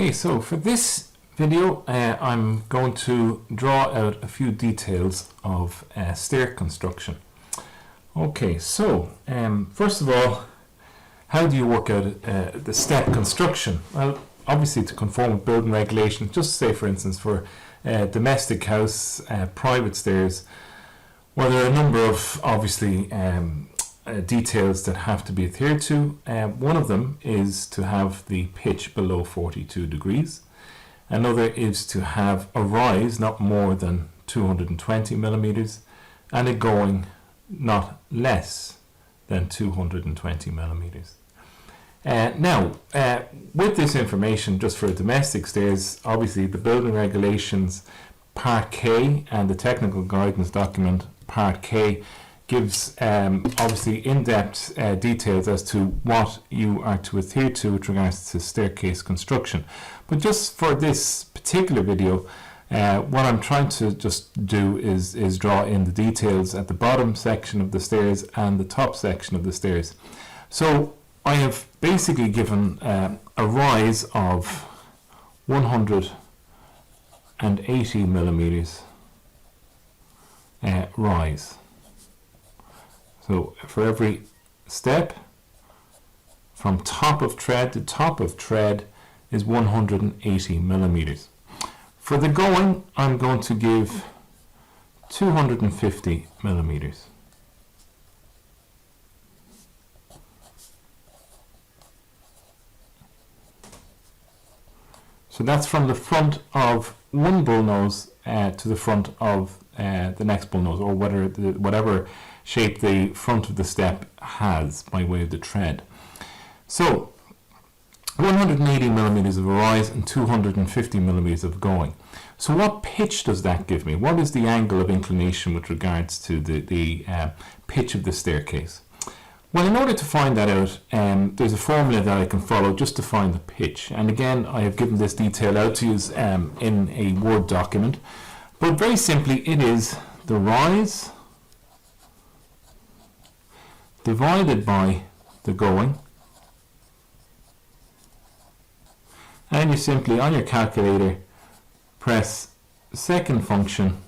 Okay, so for this video I'm going to draw out a few details of stair construction. Okay, so first of all, how do you work out the step construction? Well, obviously to conform with building regulations, just say for instance for domestic house, private stairs, well there are a number of obviously details that have to be adhered to. One of them is to have the pitch below 42 degrees. Another is to have a rise not more than 220 millimeters and a going not less than 220 millimeters. Now, with this information, just for domestic stairs, obviously the building regulations Part K and the technical guidance document Part K gives obviously in-depth details as to what you are to adhere to with regards to staircase construction. But just for this particular video, what I'm trying to just do is draw in the details at the bottom section of the stairs and the top section of the stairs. So I have basically given a rise of 180 millimeters rise. So for every step from top of tread to top of tread is 180 millimeters. For the going, I'm going to give 250 millimeters. So that's from the front of one bullnose to the front of the next bullnose, or whatever shape the front of the step has by way of the tread. So 180 millimeters of a rise and 250 millimeters of going. So what pitch does that give me? What is the angle of inclination with regards to the pitch of the staircase? Well, in order to find that out, there's a formula that I can follow just to find the pitch. And again, I have given this detail out to you in a Word document. But very simply, it is the rise divided by the going. And you simply, on your calculator, press second function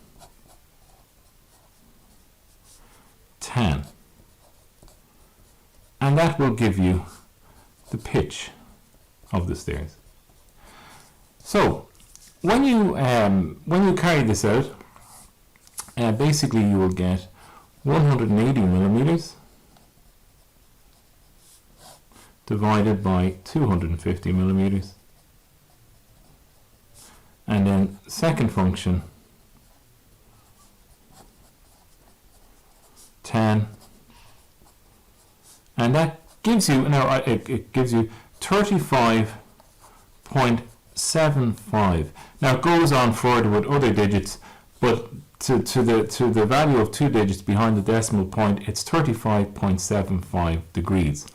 tan. And that will give you the pitch of the stairs. So when you carry this out, basically you will get 180 millimeters divided by 250 millimeters, and then second function tan. And that gives you, now it gives you 35.75. Now it goes on further with other digits, but to the value of 2 digits behind the decimal point, it's 35.75 degrees.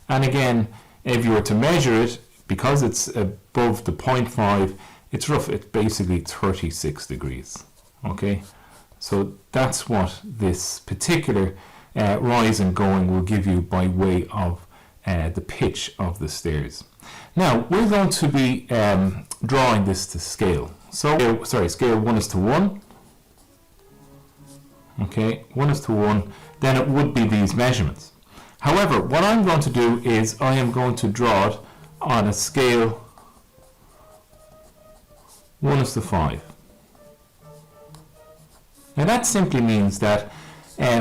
And again, if you were to measure it, because it's above the 0.5, it's basically 36 degrees. Okay, so that's what this particular rise and going will give you by way of the pitch of the stairs. Now we're going to be drawing this to scale. So scale 1:1. Okay, 1:1. Then it would be these measurements. However, what I'm going to do is I am going to draw it on a scale 1:5. Now that simply means that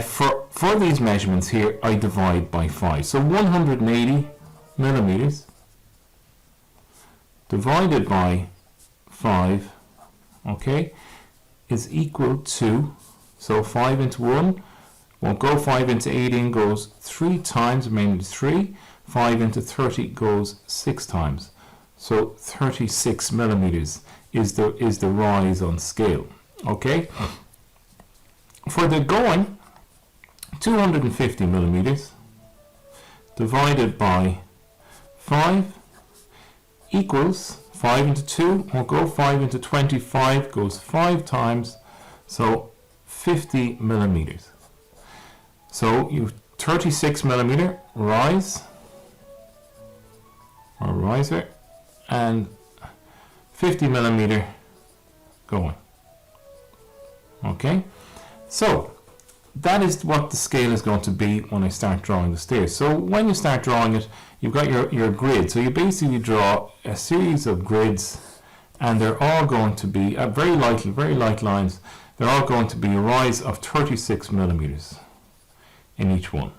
for these measurements here, I divide by 5. So 180 millimeters divided by 5, okay, is equal to, so 5 into 1, won't go 5 into 18 goes 3 times, remaining 3, 5 into 30 goes 6 times. So 36 millimeters is the rise on scale, okay. For the going, 250 millimeters divided by 5 equals 5 into 2, won't go 5 into 25 goes 5 times, so 50 millimeters. So you 36 millimeter rise or riser, and 50 millimeter going. Okay, so that is what the scale is going to be when I start drawing the stairs. So when you start drawing it, you've got your grid. So you basically draw a series of grids, and they're all going to be very light lines. They're all going to be a rise of 36 millimeters in each one.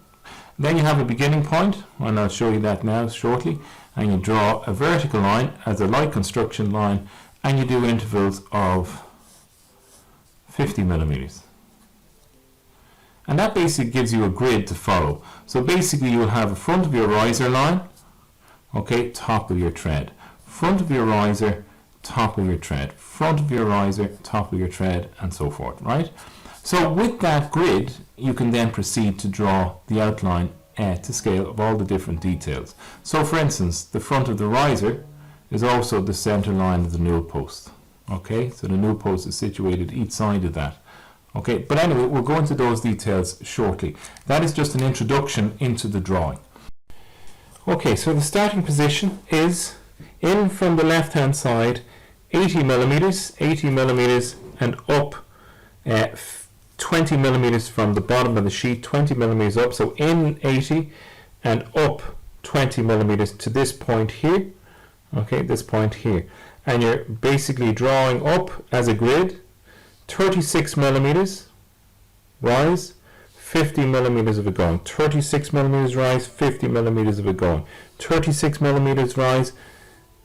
Then you have a beginning point, and I'll show you that now shortly, and you draw a vertical line as a light construction line, and you do intervals of 50 millimeters. And that basically gives you a grid to follow. So basically you'll have a front of your riser line, okay, top of your tread, front of your riser, top of your tread, front of your riser, top of your tread, and so forth, right? So with that grid, you can then proceed to draw the outline to scale of all the different details. So for instance, the front of the riser is also the center line of the newel post. Okay, so the newel post is situated each side of that. Okay, but anyway, we'll go into those details shortly. That is just an introduction into the drawing. Okay, so the starting position is in from the left hand side, 80 millimeters, and up 20 millimeters from the bottom of the sheet, 20 millimeters up. So in 80 and up 20 millimeters to this point here. Okay, this point here. And you're basically drawing up as a grid 36 millimeters rise, 50 millimeters of it going, 36 millimeters rise, 50 millimeters of it going, 36 millimeters rise,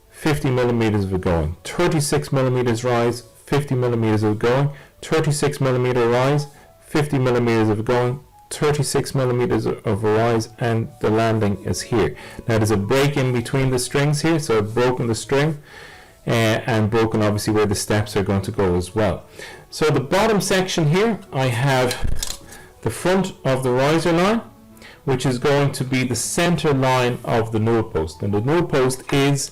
50 millimeters of it going, 36 millimeters rise, 50 millimeters of it going, 36 millimeter rise, 50 millimeters of it going, 36 millimeters of a rise, and the landing is here. Now there's a break in between the strings here, so I've broken the string and broken obviously where the steps are going to go as well. So the bottom section here, I have the front of the riser line, which is going to be the center line of the newel post, and the newel post is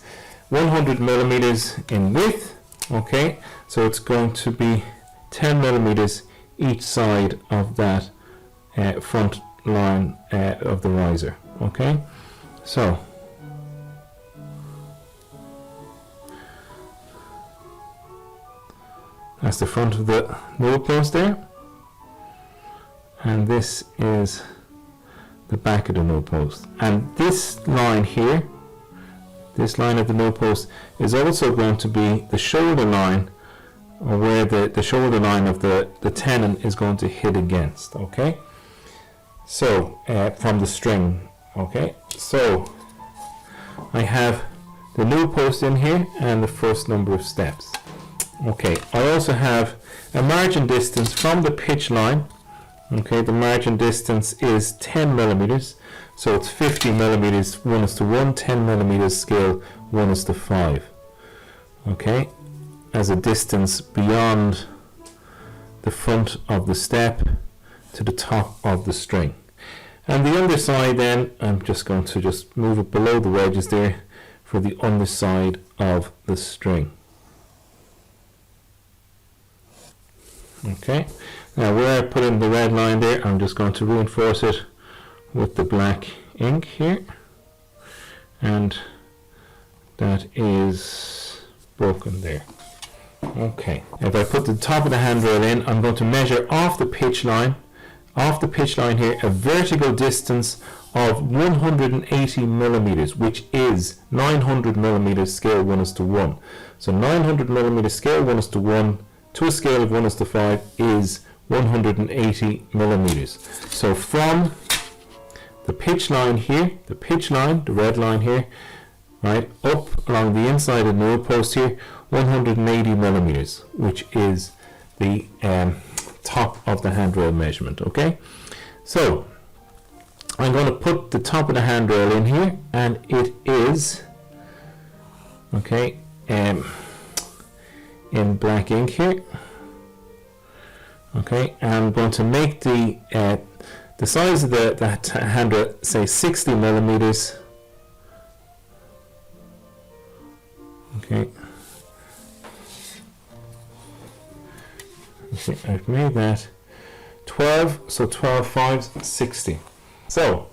100 millimeters in width. Okay, so it's going to be 10 millimeters each side of that front line of the riser. Okay, so that's the front of the newel post there, and this is the back of the newel post. And this line here, this line of the newel post, is also going to be the shoulder line, or where the shoulder line of the tenon is going to hit against. Okay, so from the string. Okay, so I have the newel post in here and the first number of steps. Okay, I also have a margin distance from the pitch line. Okay, the margin distance is 10 millimeters, so it's 50 millimeters 1:1, 10 millimeters scale 1:5. Okay, as a distance beyond the front of the step to the top of the string. And the underside then, I'm just going to just move it below the wedges there for the underside of the string. Okay, now where I put in the red line there, I'm just going to reinforce it with the black ink here, and that is broken there. Okay, if I put the top of the handrail in, I'm going to measure off the pitch line here, a vertical distance of 180 millimeters, which is 900 millimeters scale 1:1. So 900 millimeters scale 1:1 to a scale of 1:5 is 180 millimeters. So from the pitch line here, the red line here, right, up along the inside of the newel post here, 180 millimeters, which is the top of the handrail measurement. Okay, so I'm going to put the top of the handrail in here, and it is, okay, in black ink here. Okay, and I'm going to make the size of that handrail, say 60 millimeters. Okay. Okay, I've made that 12, so 12 5s, 60. So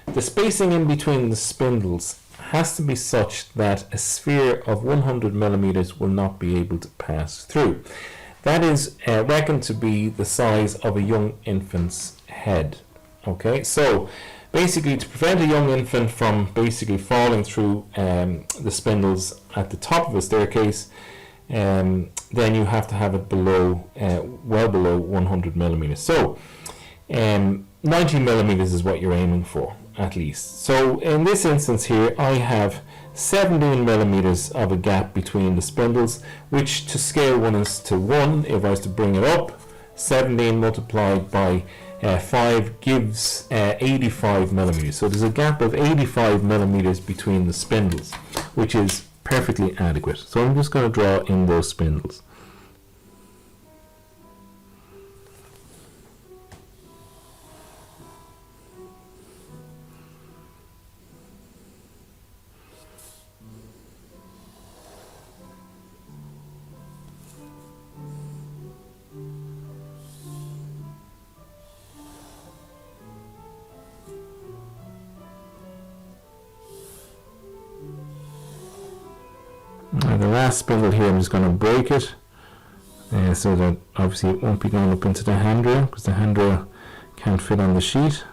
the spacing in between the spindles has to be such that a sphere of 100 millimeters will not be able to pass through. That is reckoned to be the size of a young infant's head. Okay, so basically to prevent a young infant from basically falling through the spindles at the top of a staircase, then you have to have it below, well below 100 millimeters. So 90 millimeters is what you're aiming for, at least. So in this instance here, I have 17 millimeters of a gap between the spindles, which to scale 1 is to 1. If I was to bring it up, 17 multiplied by 5 gives 85 millimeters. So there's a gap of 85 millimeters between the spindles, which is perfectly adequate. So I'm just going to draw in those spindles. The last spindle here, I'm just going to break it so that obviously it won't be going up into the handrail, because the handrail can't fit on the sheet.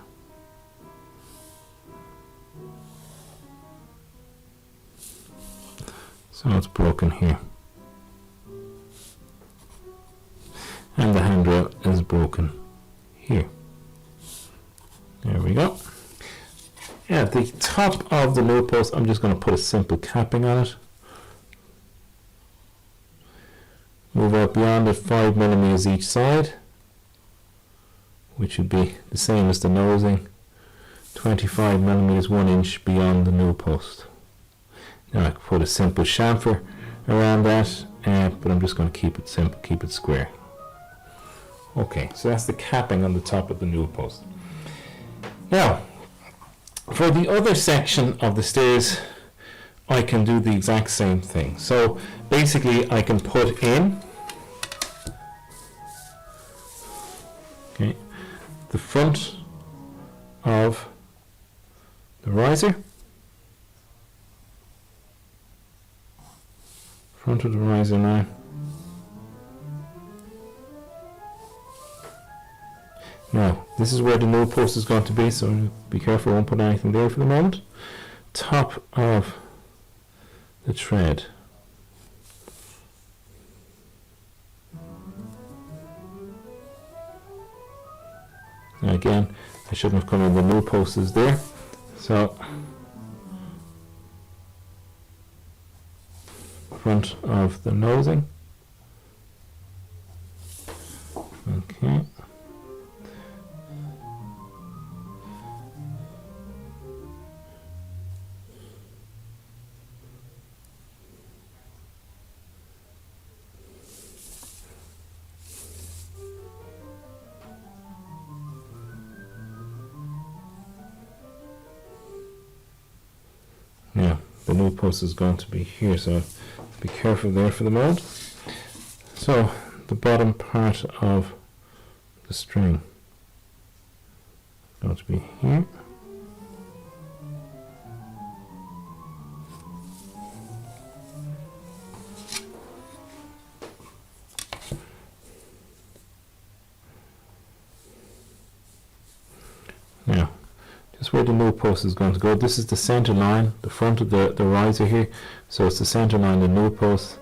So it's broken here. And the handrail is broken here. There we go. At the top of the newel post, I'm just going to put a simple capping on it. Move out beyond it 5 millimeters each side, which would be the same as the nosing, 25 millimeters 1 inch beyond the newel post. Now I could put a simple chamfer around that, but I'm just going to keep it simple, keep it square. Okay, so that's the capping on the top of the newel post. Now, for the other section of the stairs, I can do the exact same thing. So basically I can put in the front of the riser, now. Now this is where the newel post is going to be, so be careful, I won't put anything there for the moment. Top of the thread. Now again, I shouldn't have come in, the newel post is there, so front of the nosing. Okay. Now, the newel post is going to be here, so be careful there for the moment. So, the bottom part of the string is going to be here. Now, just where the newel post is going to go, this is the center line, the front of the riser here, so it's the center line of the newel post.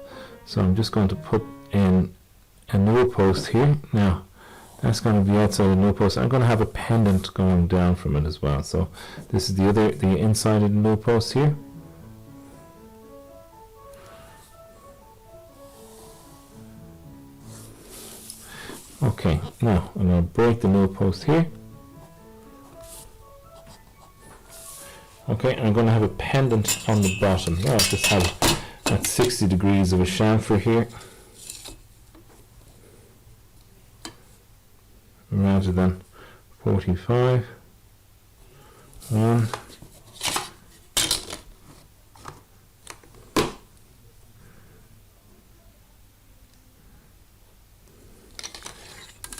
So I'm just going to put in a newel post here. Now that's going to be outside the newel post. I'm going to have a pendant going down from it as well. So this is the inside of the newel post here. Okay, now I'm going to break the newel post here. Okay, I'm going to have a pendant on the bottom. Now I'll just have at 60 degrees of a chamfer here, rather than 45. 1, 2,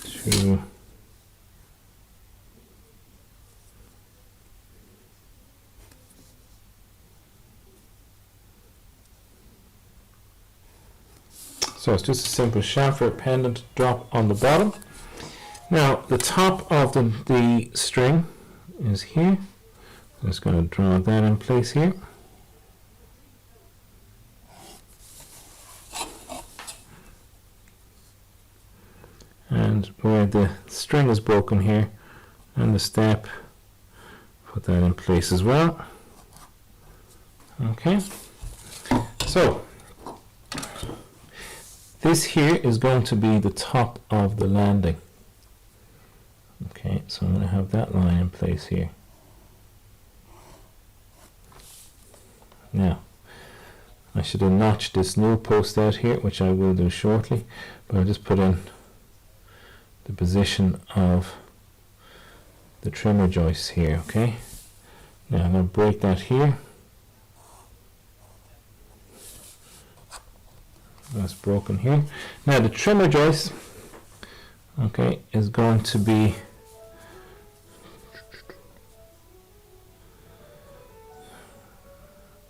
3, So it's just a simple chamfer pendant drop on the bottom. Now the top of the string is here. I'm just going to draw that in place here. And where the string is broken here and the step, put that in place as well. Okay, so this here is going to be the top of the landing. Okay, so I'm going to have that line in place here. Now, I should have notched this newel post out here, which I will do shortly, but I'll just put in the position of the trimmer joist here. Okay, now I'm going to break that here. That's broken here. Now the trimmer joist, okay, is going to be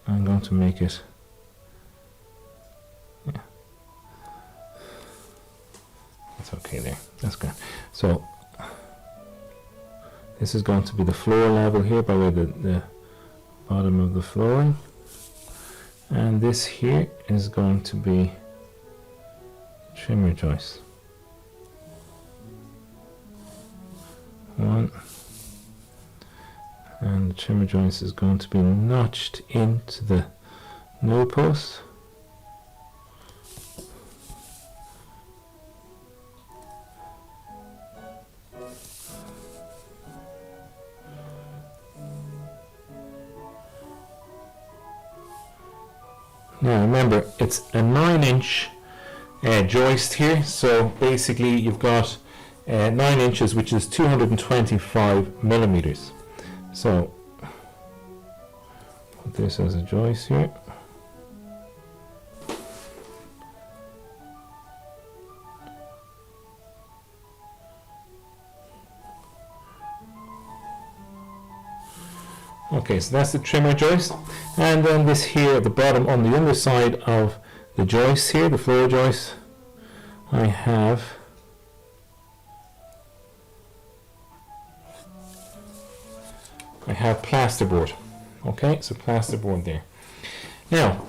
I'm going to make it, yeah, that's okay there, that's good. So this is going to be the floor level here by way of the bottom of the flooring, and this here is going to be trimmer joist. One, and the trimmer joist is going to be notched into the newel post. Now remember, it's a 9-inch joist here, so basically you've got 9 inches, which is 225 millimeters. So put this as a joist here. Okay, so that's the trimmer joist, and then this here at the bottom on the underside of the joist here, the floor joist, I have plasterboard. Okay, so plasterboard there. Now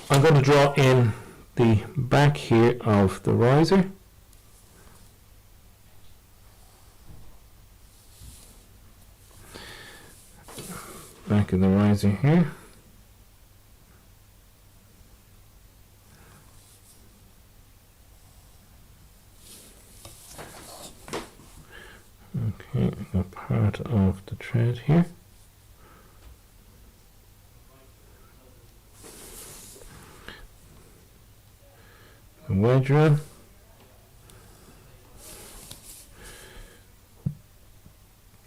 I'm going to draw in the back here of the riser. Back of the riser here. Okay, a part of the thread here. The wedge run.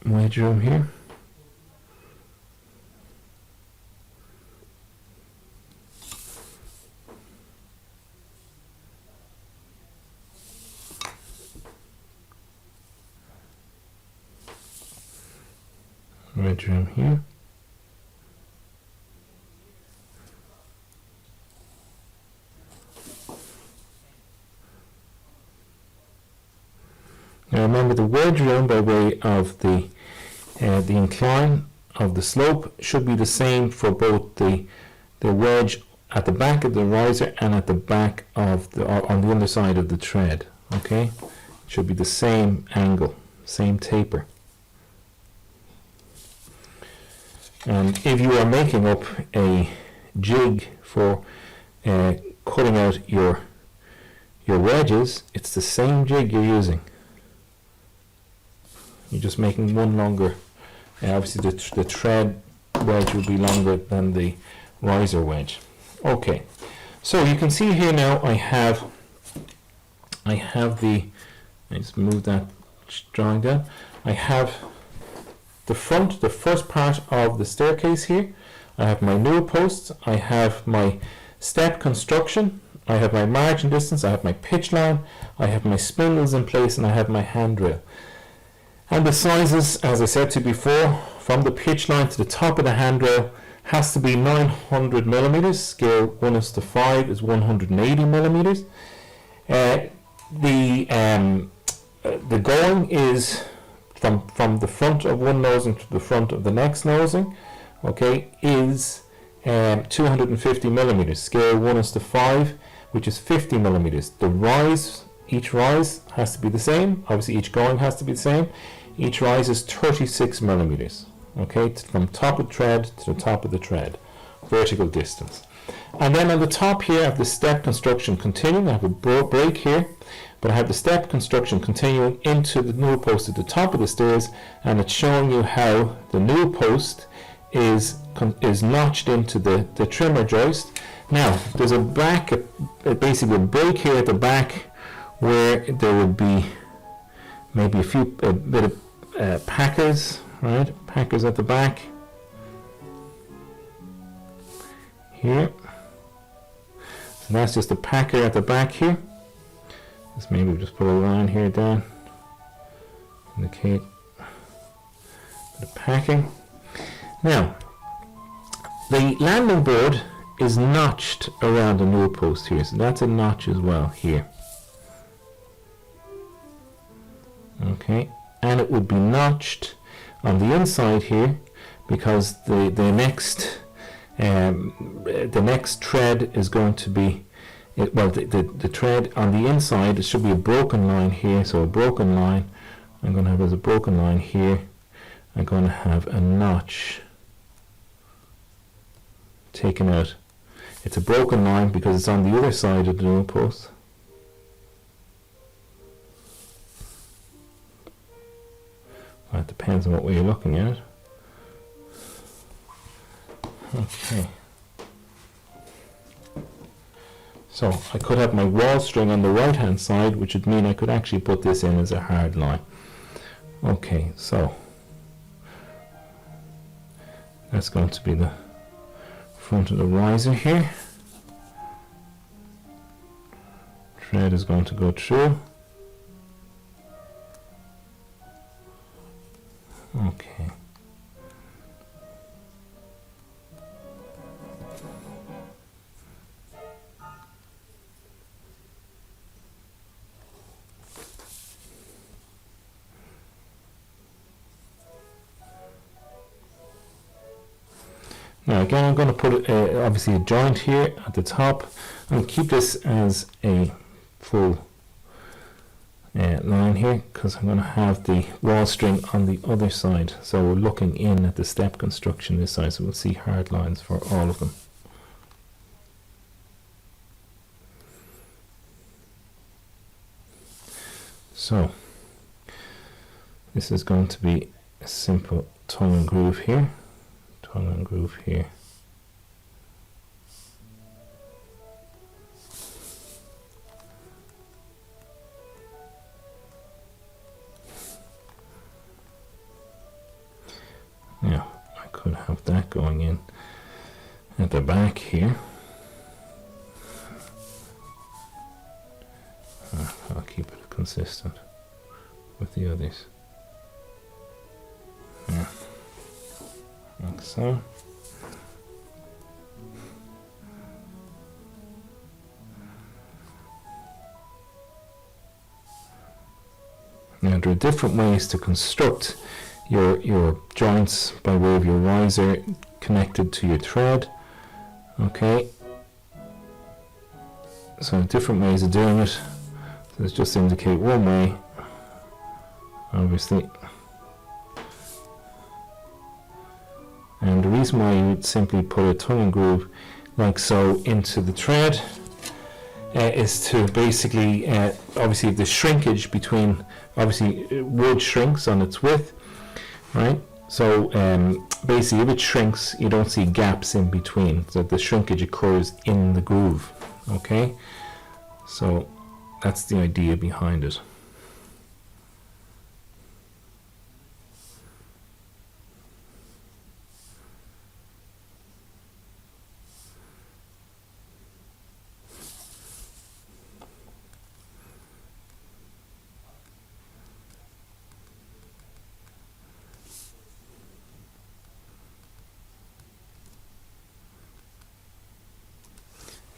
Wedge room here. Wedge room here. Now remember, the wedge room by way of the incline of the slope should be the same for both the wedge at the back of the riser and at the back of on the underside of the thread. Okay, it should be the same angle, same taper. And if you are making up a jig for cutting out your wedges, it's the same jig you're using. You're just making one longer. Obviously the thread wedge will be longer than the riser wedge. Okay, so you can see here now I have the, I just move that drawing down. I have the first part of the staircase here. I have my newel posts, I have my step construction, I have my margin distance, I have my pitch line, I have my spindles in place, and I have my handrail. And the sizes, as I said to you before, from the pitch line to the top of the handrail has to be 900 millimeters. Scale 1:5 is 180 millimeters. The going is from the front of one nosing to the front of the next nosing, okay, is 250 millimeters. Scale 1:5, which is 50 millimeters. The rise, each rise has to be the same. Obviously, each going has to be the same. Each rise is 36 millimeters. Okay, from top of thread to the top of the thread, vertical distance. And then on the top here, I have the step construction continuing. I have a break here, but I have the step construction continuing into the newel post at the top of the stairs, and it's showing you how the newel post is notched into the trimmer joist. Now, there's basically a break here at the back where there would be maybe a bit of packers, right? Packers at the back here. So that's just a packer at the back here. Let's maybe just put a line here down, indicate the packing. Now, the landing board is notched around the newel post here, so that's a notch as well here. Okay, and it would be notched on the inside here because the next thread is going to be the thread on the inside. It should be a broken line here, so a broken line I'm going to have as a broken line here. I'm going to have a notch taken out. It's a broken line because it's on the other side of the newel post. Well, it depends on what way you're looking at it. Okay. So I could have my wall string on the right hand side, which would mean I could actually put this in as a hard line. Okay, so that's going to be the front of the riser here. Thread is going to go through. Okay. Now again, I'm going to put obviously a joint here at the top. I'm going to keep this as a full line here because I'm going to have the wall string on the other side. So we're looking in at the step construction this side, so we'll see hard lines for all of them. So this is going to be a simple tongue and groove here. Tongue and groove here. Now I could have that going in at the back here. I'll keep it consistent with the others. Yeah. Like so. Now there are different ways to construct your joints by way of your riser connected to your thread. Okay. So different ways of doing it. So let's just indicate one way, obviously. And the reason why you would simply put a tongue and groove like so into the thread is to basically, obviously the shrinkage between, obviously wood shrinks on its width, right? So basically if it shrinks, you don't see gaps in between, so the shrinkage occurs in the groove, okay? So that's the idea behind it.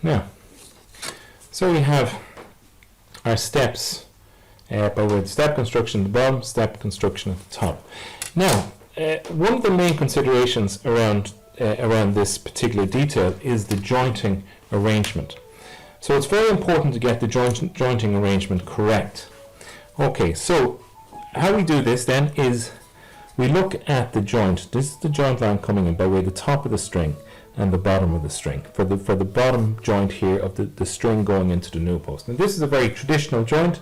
Now, so we have are steps by way of step construction at the bottom, step construction at the top. Now, one of the main considerations around this particular detail is the jointing arrangement. So it's very important to get the jointing arrangement correct. Okay, so how we do this then is we look at the joint. This is the joint line coming in by way of the top of the string and the bottom of the string, for the bottom joint here of the string going into the newel post. And this is a very traditional joint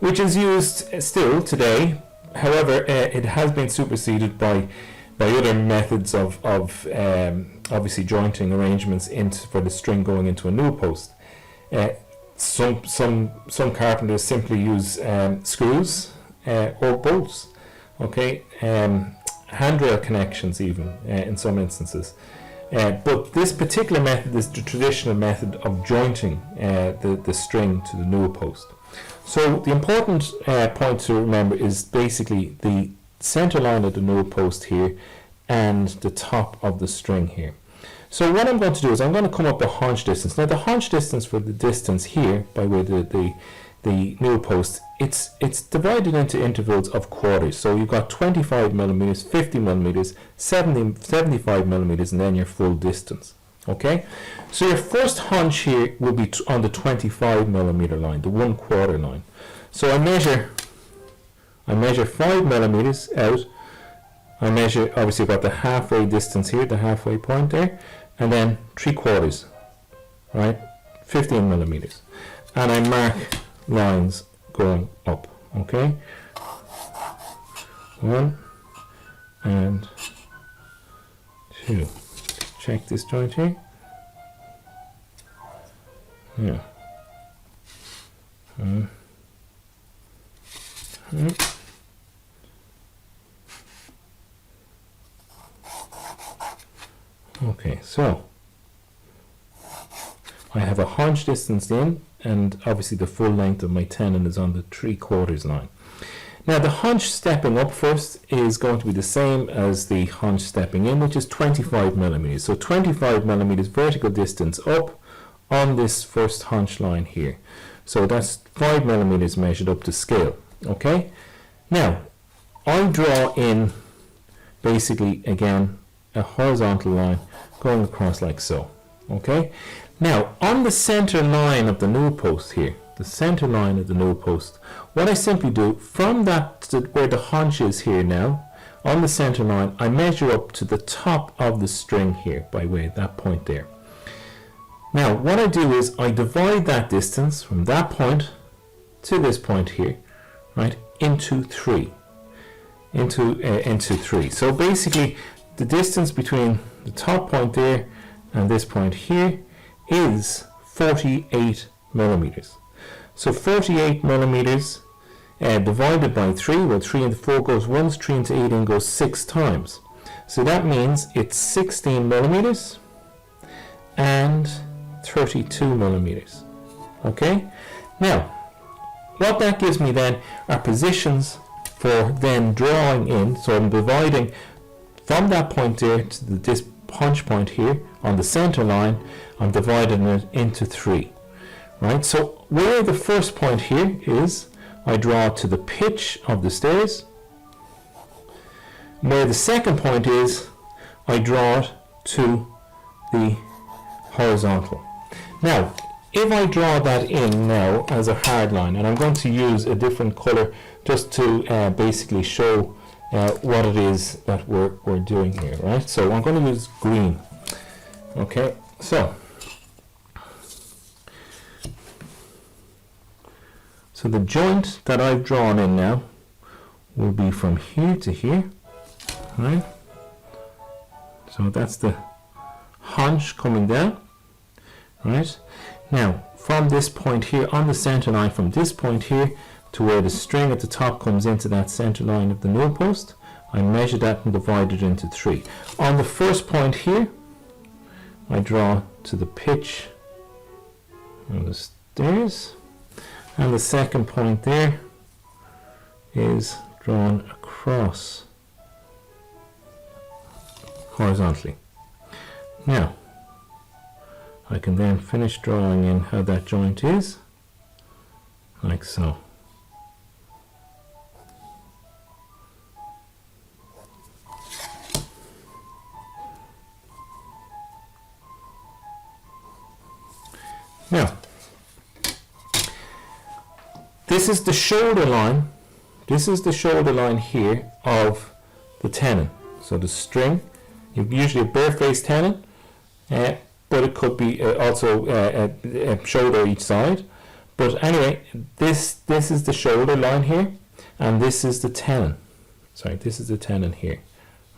which is used still today. However, it has been superseded by other methods of obviously jointing arrangements for the string going into a newel post. Some carpenters simply use screws or bolts, okay, handrail connections even in some instances. But this particular method is the traditional method of jointing the string to the newel post. So the important point to remember is basically the center line of the newel post here and the top of the string here. So what I'm going to do is I'm going to come up a haunch distance. Now the haunch distance for the distance here by way of the newel post, it's divided into intervals of quarters. So you've got 25 millimeters, 50 millimeters, 75 millimeters, and then your full distance. Okay, so your first haunch here will be on the 25 millimeter line, the 1/4 line. So I measure 5 millimeters out. I measure, obviously I've got the halfway distance here, the halfway point there, and then 3/4, right, 15 millimeters. And I mark lines going up, okay? 1 and 2. Check this joint here. Yeah. Okay, so I have a haunch distance in, and obviously the full length of my tenon is on the 3/4 line. Now the haunch stepping up first is going to be the same as the haunch stepping in, which is 25 millimeters. So 25 millimeters vertical distance up on this first haunch line here. So that's 5 millimeters measured up to scale. Okay. Now I draw in basically again a horizontal line going across like so. Okay. Now on the center line of the newel post here, the center line of the newel post, what I simply do from that to where the haunch is here now, on the center line, I measure up to the top of the string here by way of that point there. Now what I do is I divide that distance from that point to this point here, right, into 3. Into 3. So basically the distance between the top point there and this point here is 48 millimeters. So 48 millimeters divided by 3, well 3 into 4 goes once, 3 into 18 goes 6 times. So that means it's 16 millimeters and 32 millimeters. Okay? Now, what that gives me then are positions for then drawing in. So I'm dividing from that point there to this punch point here on the center line. I'm dividing it into 3. Right, so where the first point here is, I draw to the pitch of the stairs. Where the second point is, I draw it to the horizontal. Now, if I draw that in now as a hard line, and I'm going to use a different color just to basically show what it is that we're doing here, right? So I'm going to use green. Okay, so the joint that I've drawn in now will be from here to here, right? So that's the haunch coming down, right? Now, from this point here on the center line, from this point here to where the string at the top comes into that center line of the newel post, I measure that and divide it into 3. On the first point here, I draw to the pitch of the stairs. And the second point there is drawn across horizontally. Now, I can then finish drawing in how that joint is. like so. Now, this is the shoulder line. This is the shoulder line here of the tenon. So the string, usually a bare-faced tenon, but it could be also a shoulder each side. But anyway, this is the shoulder line here, and this is the tenon. Sorry, this is the tenon here.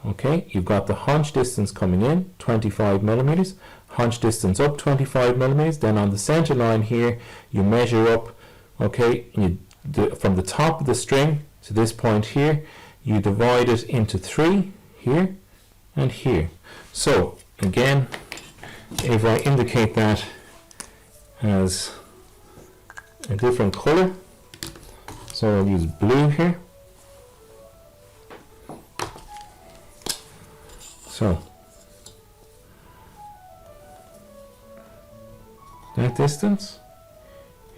Okay, you've got the haunch distance coming in, 25 millimeters, haunch distance up 25 millimeters. Then on the center line here, you measure up, okay, from the top of the string to this point here, you divide it into 3 here and here. So again, if I indicate that as a different color, so I'll use blue here. So that distance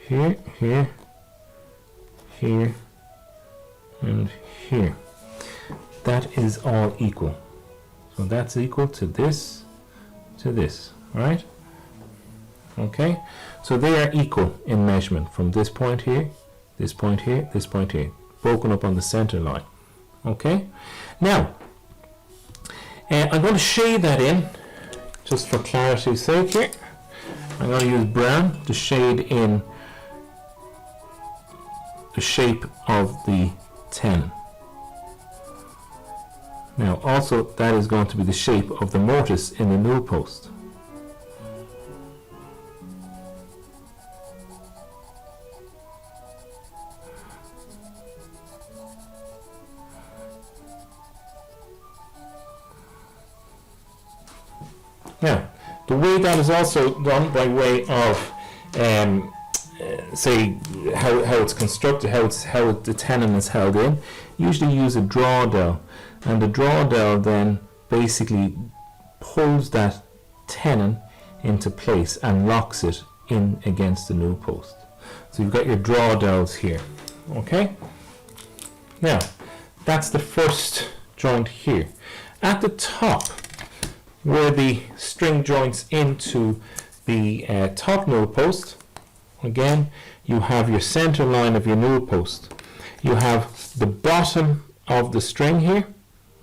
here, here, here, and here, that is all equal. So that's equal to this, right? Okay, so they are equal in measurement from this point here, this point here, this point here, broken up on the center line. Okay, now I'm going to shade that in just for clarity's sake here. I'm going to use brown to shade in the shape of the tenon. Now also that is going to be the shape of the mortise in the newel post. Now, the way that is also done by way of, say, how it's constructed, how the tenon is held in, usually use a draw dowel, and the draw dowel then basically pulls that tenon into place and locks it in against the newel post. So you've got your draw dowels here. Okay. Now, that's the first joint here. At the top, where the string joints into the top newel post, again, you have your center line of your newel post. You have the bottom of the string here.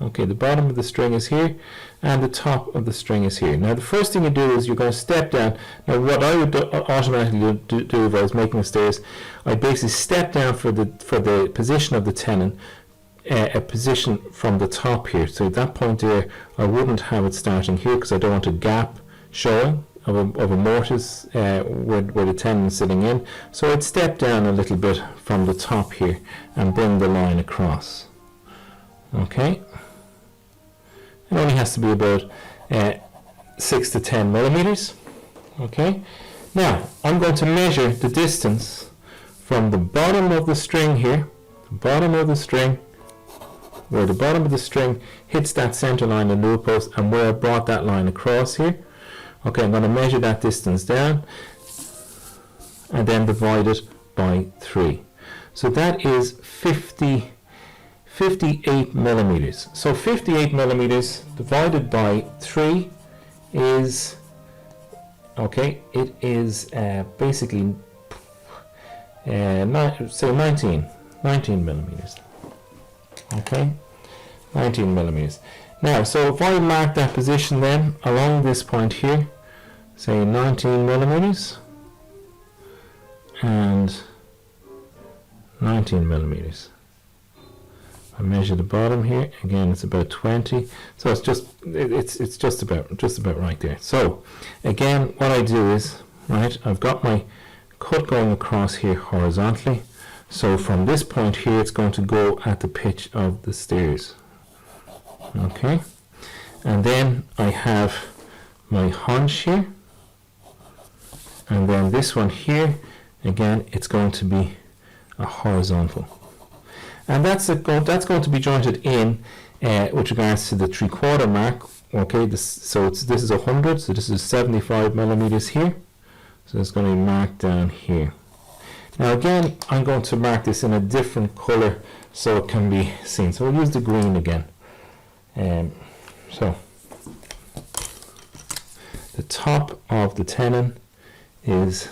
Okay, the bottom of the string is here, and the top of the string is here. Now, the first thing you do is you're going to step down. Now, what I would automatically do if I was making the stairs, I'd basically step down for the position of the tenon, a position from the top here. So at that point there, I wouldn't have it starting here because I don't want a gap showing of a mortise where the tenon is sitting in. So I'd step down a little bit from the top here and bring the line across. Okay. It only has to be about 6 to 10 millimeters. Okay. Now I'm going to measure the distance from the bottom of the string here, the bottom of the string, where the bottom of the string hits that center line of the newel post, and where I brought that line across here. Okay, I'm going to measure that distance down and then divide it by 3. So that is 58 millimeters. So 58 millimeters divided by 3 is, okay, it is basically say 19 millimeters. Okay, 19 millimeters. Now, so if I mark that position then along this point here, say 19 millimeters and 19 millimeters. I measure the bottom here. Again, it's about 20. So it's just about right there. So again, what I do is, right, I've got my cut going across here horizontally. So from this point here, it's going to go at the pitch of the stairs. Okay, and then I have my haunch here, and then this one here, again, it's going to be a horizontal, and that's going to be jointed in with regards to the 3/4 mark. Okay, this is 100, so this is 75 millimeters here, so it's going to be marked down here. Now again, I'm going to mark this in a different color so it can be seen. So we'll use the green again. So the top of the tenon is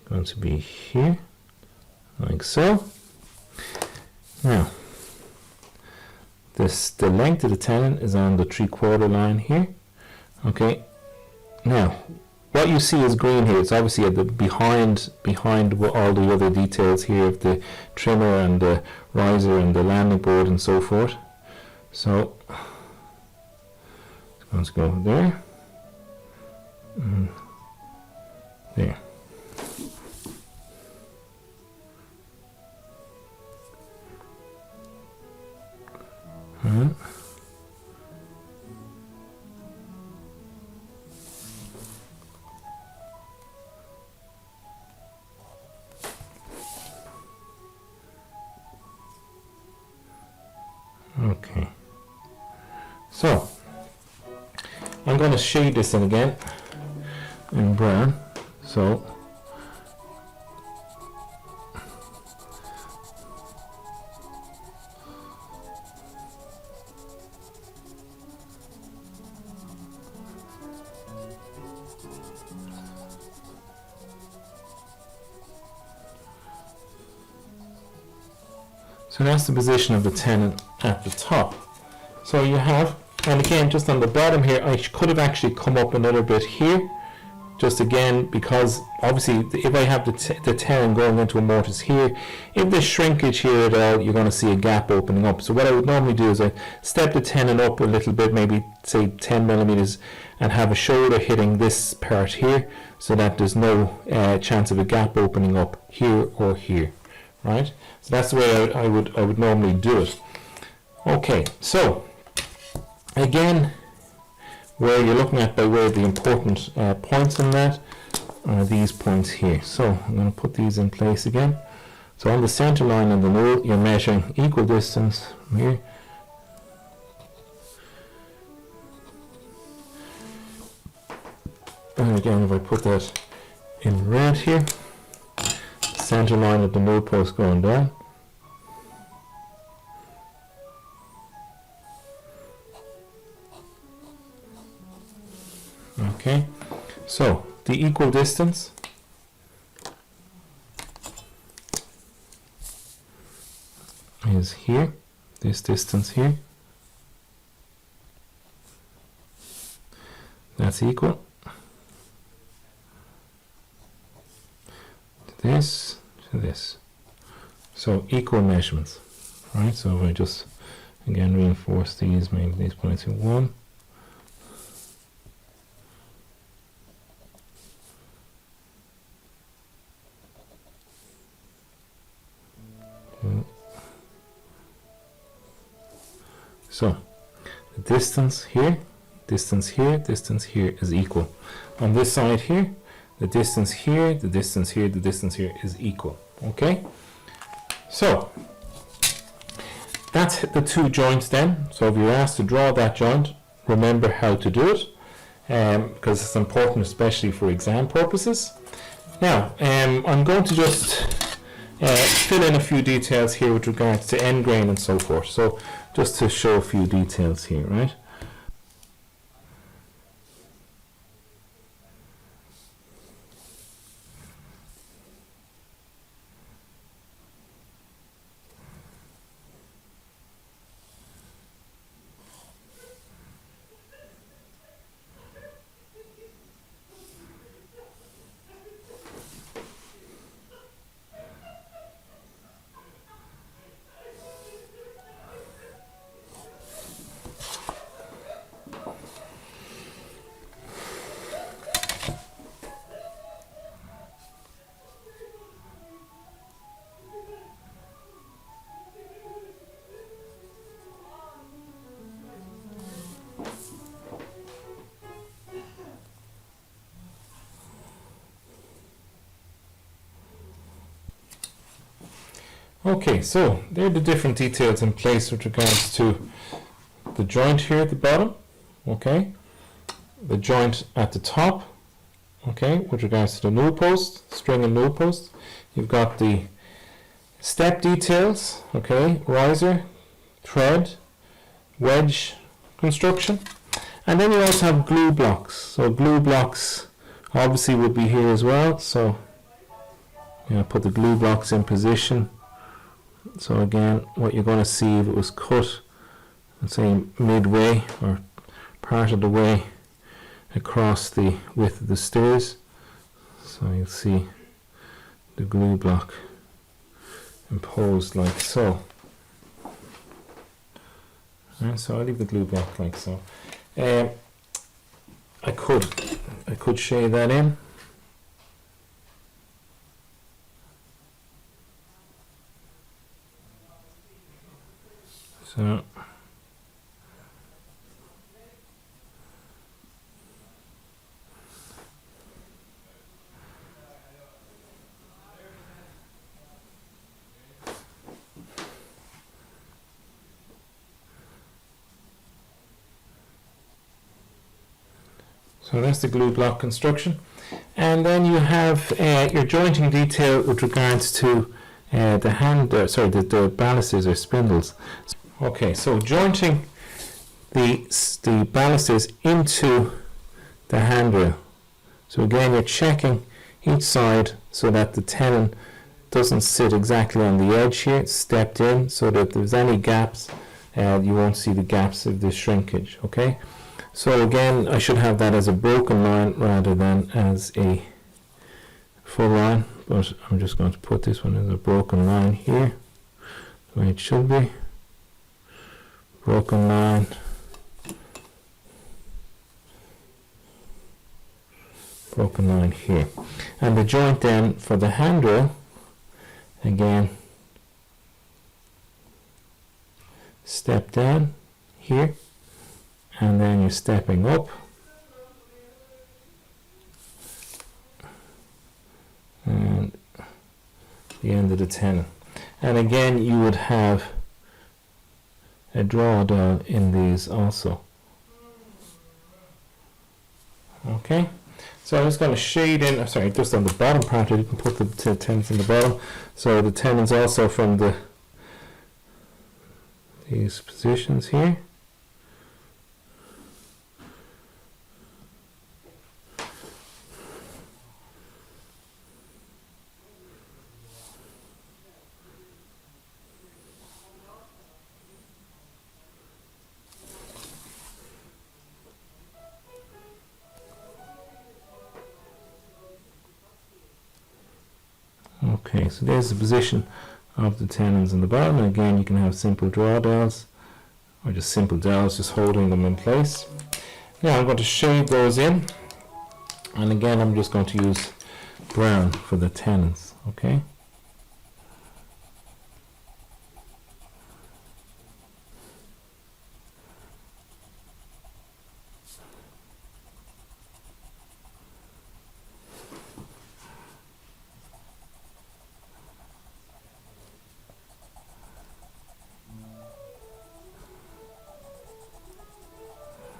going to be here, like so. Now, the length of the tenon is on the 3/4 line here. Okay. Now, what you see is green here. It's obviously at the behind all the other details here of the trimmer and the riser and the landing board and so forth. So it's going to go there and there. Okay, so I'm going to shade this in again in brown. So that's the position of the tenon at the top. So you have, and again, just on the bottom here, I could have actually come up another bit here, just again, because obviously if I have the tenon going into a mortise here, if there's shrinkage here at all, you're going to see a gap opening up. So what I would normally do is I step the tenon up a little bit, maybe say 10 millimeters, and have a shoulder hitting this part here, so that there's no chance of a gap opening up here or here, right? So that's the way I would normally do it. Okay, so again, where you're looking at by way of the important points in that are these points here. So I'm going to put these in place again. So on the center line of the newel, you're measuring equal distance from here. And again, if I put that in red here, center line of the newel post going down. Okay, so the equal distance is here, this distance here, that's equal to this, to this. So equal measurements, right? So if I just again reinforce these, maybe these points in 1. So the distance here, distance here, distance here is equal. On this side here, the distance here, the distance here, the distance here is equal. Okay? So that's the two joints then. So if you're asked to draw that joint, remember how to do it, because it's important, especially for exam purposes. Now, I'm going to just fill in a few details here with regards to end grain and so forth. So just to show a few details here, right? Okay, so there are the different details in place with regards to the joint here at the bottom, okay, the joint at the top, Okay, with regards to the newel post, string and newel post, you've got the step details, okay, riser, thread, wedge construction, and then you also have glue blocks. So glue blocks obviously would be here as well. So put the glue blocks in position. So again, what you're going to see, if it was cut, let's say midway or part of the way across the width of the stairs, so you'll see the glue block imposed like so. And so I'll leave the glue block like so. I could shade that in. So that's the glue block construction. And then you have your jointing detail with regards to the the balusters or spindles. Okay, so jointing the balusters into the handrail. So again, you're checking each side so that the tenon doesn't sit exactly on the edge here. It's stepped in so that if there's any gaps, you won't see the gaps of the shrinkage. Okay. So again, I should have that as a broken line rather than as a full line, but I'm just going to put this one as a broken line here, the way it should be. Broken line. Broken line here. And the joint then for the handrail, again, step down here. And then you're stepping up, and the end of the tenon. And again, you would have a drawdown in these also. Okay, so I'm just going to shade in, just on the bottom part, you can put the tenons in the bottom. So the tenons also from these positions here. Okay, so there's the position of the tenons in the bottom, and again you can have simple draw dowels or just simple dowels just holding them in place. Now I'm going to shade those in, and again I'm just going to use brown for the tenons. Okay.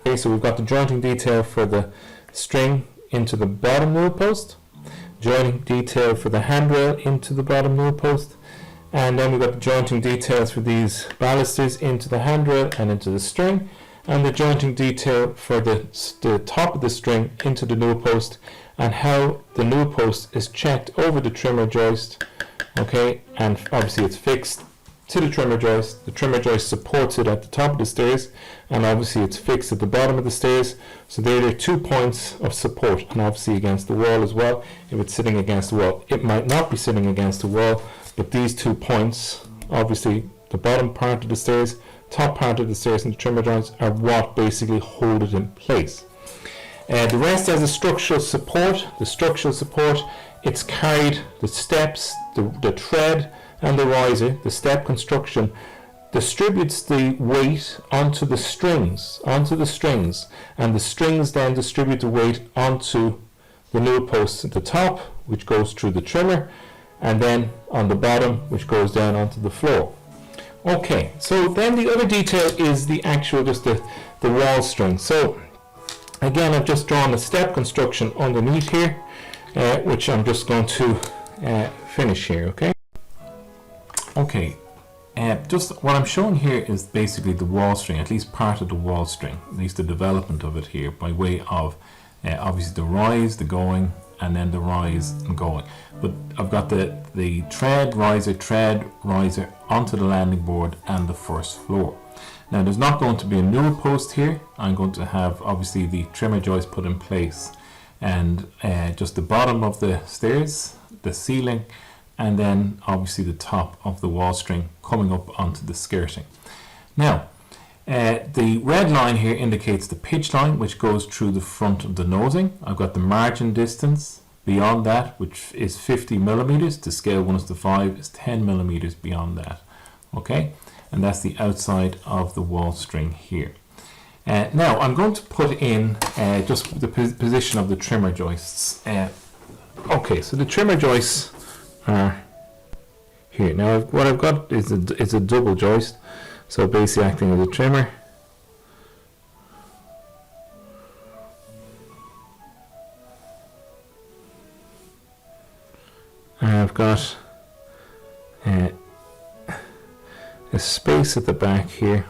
Okay, so we've got the jointing detail for the string into the bottom newel post, jointing detail for the handrail into the bottom newel post, and then we've got the jointing details for these balusters into the handrail and into the string, and the jointing detail for the top of the string into the newel post, and how the newel post is checked over the trimmer joist. Okay, and obviously it's fixed to the trimmer joist supports it at the top of the stairs, and obviously it's fixed at the bottom of the stairs. So there are 2 points of support, and obviously against the wall as well. If it's sitting against the wall, it might not be sitting against the wall, but these 2 points, obviously the bottom part of the stairs, top part of the stairs, and the trimmer joints are what basically hold it in place. The rest has a structural support. The structural support, it's carried, the steps, the tread, and the riser, the step construction, distributes the weight onto the strings, and the strings then distribute the weight onto the newel post at the top, which goes through the trimmer, and then on the bottom, which goes down onto the floor. Okay, so then the other detail is the actual, just the wall string. So Again, I've just drawn a step construction underneath here, which I'm just going to finish here, okay? Okay, just what I'm showing here is basically the wall string, at least part of the wall string, at least the development of it here, by way of obviously the rise, the going, and then the rise and going. But I've got the tread, riser onto the landing board and the first floor. Now there's not going to be a newel post here. I'm going to have obviously the trimmer joist put in place, and just the bottom of the stairs, the ceiling, and then obviously the top of the wall string coming up onto the skirting. Now the red line here indicates the pitch line, which goes through the front of the nosing. I've got the margin distance beyond that, which is 50 millimeters. To scale 1:5 is 10 millimeters beyond that. Okay, and that's the outside of the wall string here. Now I'm going to put in just the position of the trimmer joists. Okay, so the trimmer joists are here. Now what I've got is a double joist, so basically acting as a trimmer. And I've got a space at the back here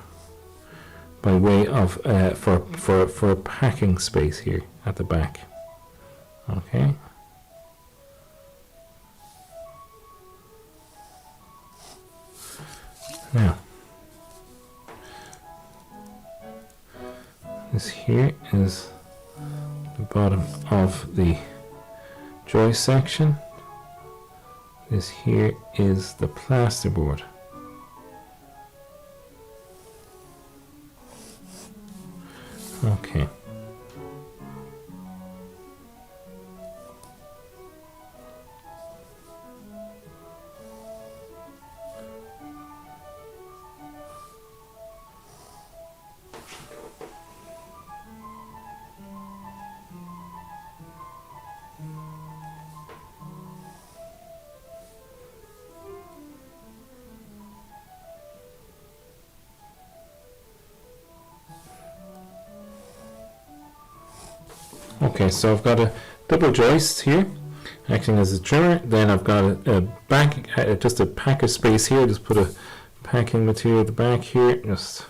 by way of for a packing space here at the back. Okay. Now this here is the bottom of the joist section. This here is the plasterboard. Okay. Okay, so I've got a double joist here acting as a trimmer. Then I've got a back, just a packer space here. Just put a packing material at the back here. Just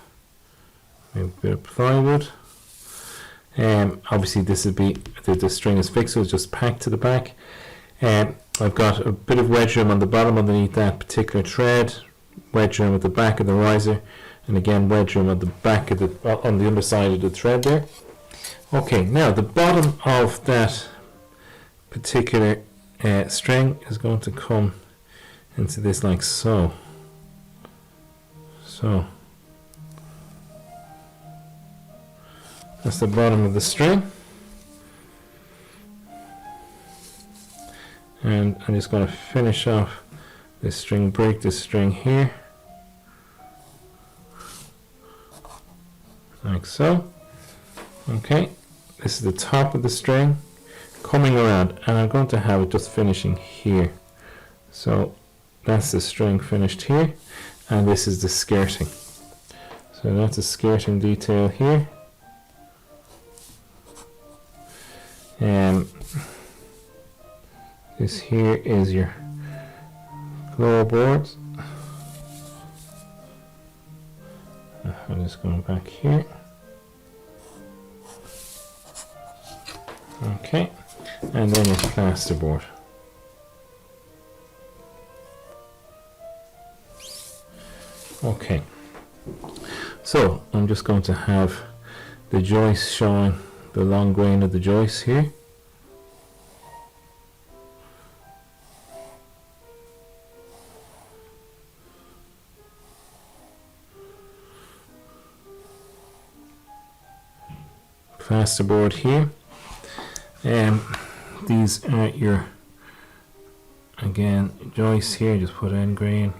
maybe a bit of plywood. Obviously this would be, the string is fixed, so it's just packed to the back. I've got a bit of wedge room on the bottom underneath that particular tread, wedge room at the back of the riser, and again wedge room at the back of the, on the underside of the tread there. Okay, now the bottom of that particular string is going to come into this like so. So that's the bottom of the string, and I'm just going to finish off this string, break this string here like so. Okay, this is the top of the string coming around, and I'm going to have it just finishing here. So that's the string finished here, and this is the skirting. So that's a skirting detail here. This here is your floorboards. I'm just going back here. Okay, and then it's plasterboard. Okay, so I'm just going to have the joist showing the long grain of the joist here. Plasterboard here. These are your, again, joists here, just put end grain.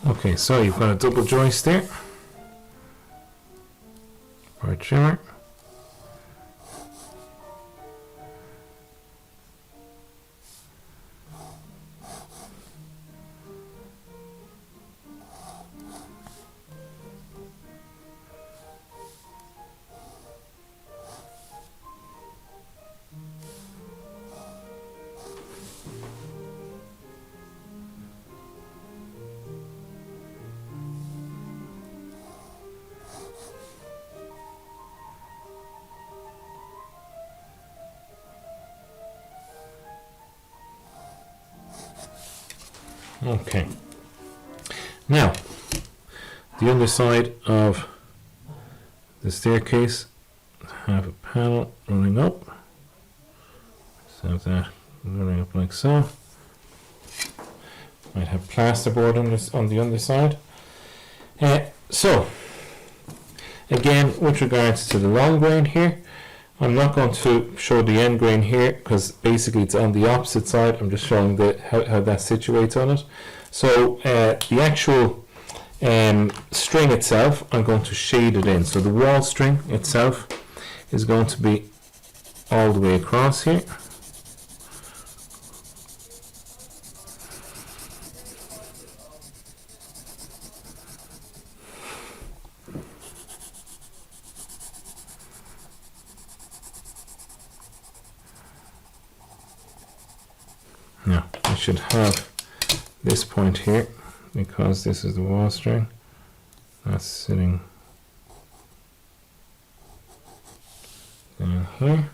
Okay, so you've got a double joist there for a trimmer. Okay, now the underside of the staircase, have a panel running up, so have that running up like so. Might have plasterboard on the underside. So again, with regards to the long grain here, I'm not going to show the end grain here because basically it's on the opposite side. I'm just showing how that situates on it. So the actual string itself, I'm going to shade it in. So the wall string itself is going to be all the way across here. Now I should have this point here because this is the wall string that's sitting down here.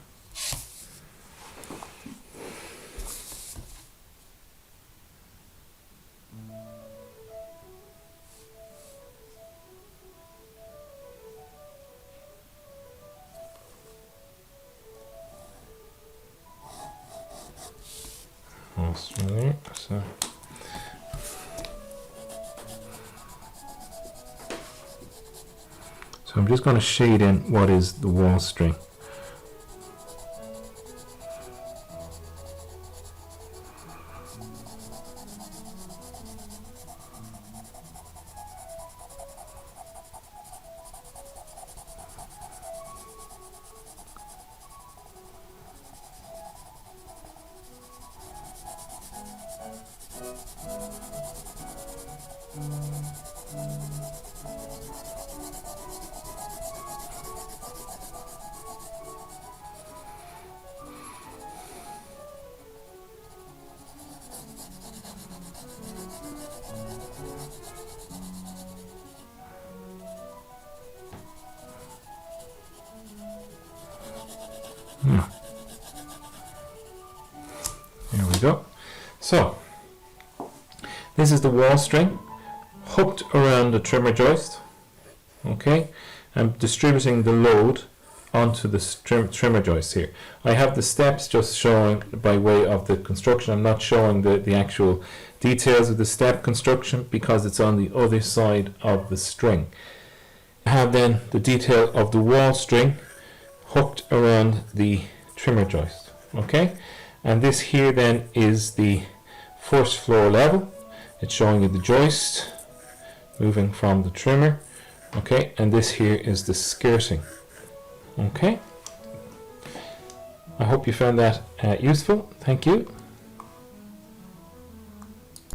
There, so I'm just going to shade in what is the wall string. There we go. So this is the wall string hooked around the trimmer joist. Okay, I'm distributing the load onto the trimmer joist here. I have the steps just showing by way of the construction. I'm not showing the actual details of the step construction because it's on the other side of the string. I have then the detail of the wall string hooked around the trimmer joist. Okay, and this here then is the first floor level. It's showing you the joist moving from the trimmer. Okay, and this here is the skirting. Okay, I hope you found that useful. Thank you.